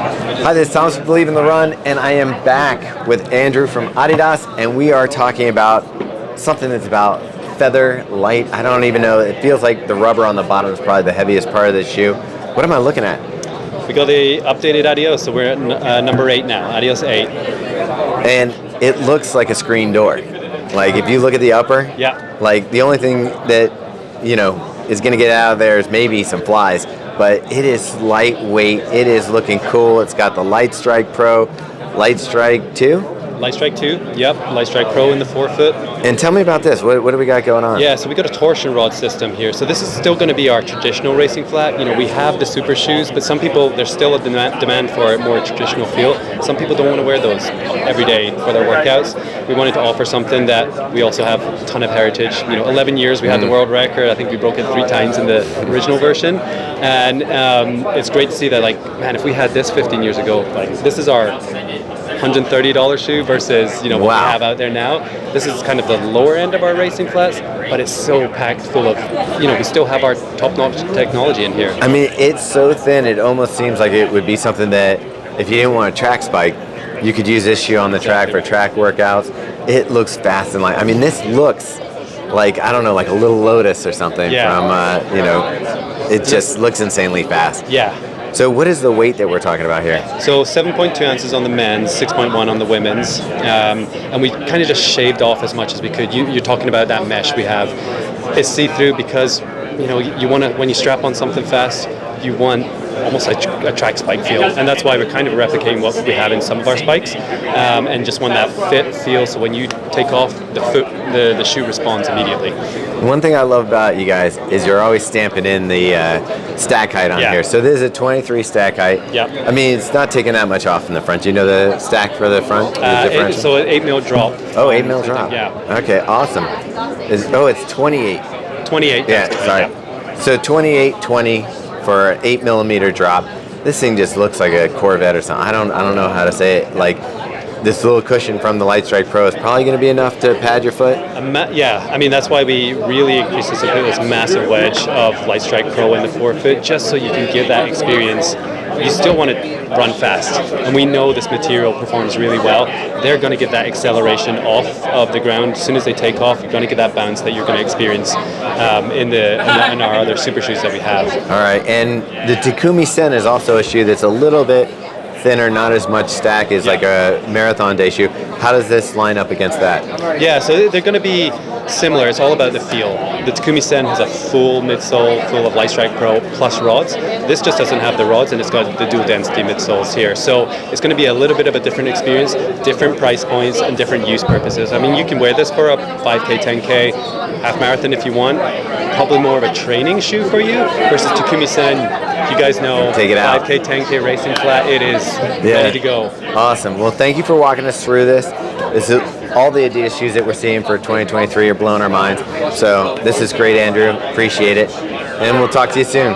Hi, this is Thomas with Believe in the Run, and I am back with Andrew from Adidas, and we are talking about something that's about feather, light. I don't even know. It feels like the rubber on the bottom is probably the heaviest part of the shoe. What am I looking at? We got the updated Adios, so we're at number 8 now, Adios 8. And it looks like a screen door. Like, if you look at the upper, Yeah. like, the only thing that, is going to get out of there is maybe some flies. But it is lightweight. It is looking cool. It's got the Lightstrike Pro, Lightstrike 2. Lightstrike 2, yep, Lightstrike Pro in the forefoot. And tell me about this. What do we got going on? Yeah, so we got a torsion rod system here. So this is still going to be our traditional racing flat. We have the super shoes, but some people, there's still a demand for a more traditional feel. Some people don't want to wear those every day for their workouts. We wanted to offer something that we also have a ton of heritage. 11 years, we had the world record. I think we broke it 3 times in the original version. And it's great to see that, if we had this 15 years ago, this is our $130 shoe versus what we have out there now. This is kind of the lower end of our racing flats, but it's so packed full of, we still have our top-notch technology in here. I mean, it's so thin, it almost seems like it would be something that if you didn't want a track spike, you could use this shoe on the track for track workouts. It looks fast and light. I mean, this looks like, I don't know, like a little Lotus or something from, it just looks insanely fast. Yeah. So what is the weight that we're talking about here? So 7.2 ounces on the men's, 6.1 on the women's, and we kind of just shaved off as much as we could. You're talking about that mesh we have. It's see-through because you want to, when you strap on something fast, you want almost like a track spike feel, and that's why we're kind of replicating what we have in some of our spikes, and just want that fit feel. So when you take off, the shoe responds immediately. One thing I love about you guys is you're always stamping in the stack height on here. So this is a 23 stack height. Yeah. I mean, it's not taking that much off in the front. You know the stack for the front? So an 8 mil drop. Oh, 8 mil drop. Yeah. Okay, awesome. It's 28. 28. Yeah, sorry. Yeah. So 28/20 for an 8 millimeter drop. This thing just looks like a Corvette or something. I don't know how to say it. Like, this little cushion from the Lightstrike Pro is probably going to be enough to pad your foot. Yeah, I mean, that's why we really increased this massive wedge of Lightstrike Pro in the forefoot, just so you can get that experience. You still want to run fast, and we know this material performs really well. They're going to get that acceleration off of the ground. As soon as they take off, you're going to get that bounce that you're going to experience in our other super shoes that we have. All right, and the Takumi Sen is also a shoe that's a little bit thinner, not as much stack as like a marathon day shoe. How does this line up against that? Yeah, so they're going to be similar. It's all about the feel. The Takumi Sen has a full midsole full of Lightstrike Pro plus rods. This just doesn't have the rods, and it's got the dual density midsoles here. So it's going to be a little bit of a different experience, different price points, and different use purposes. I mean, you can wear this for a 5K, 10K, half marathon if you want. Probably more of a training shoe for you versus Takumi Sen. You guys know, take it out. 5K, 10K racing flat, it is ready to go. Awesome. Well, thank you for walking us through this. This is all the Adidas shoes that we're seeing for 2023 are blowing our minds. So this is great, Andrew. Appreciate it. And we'll talk to you soon.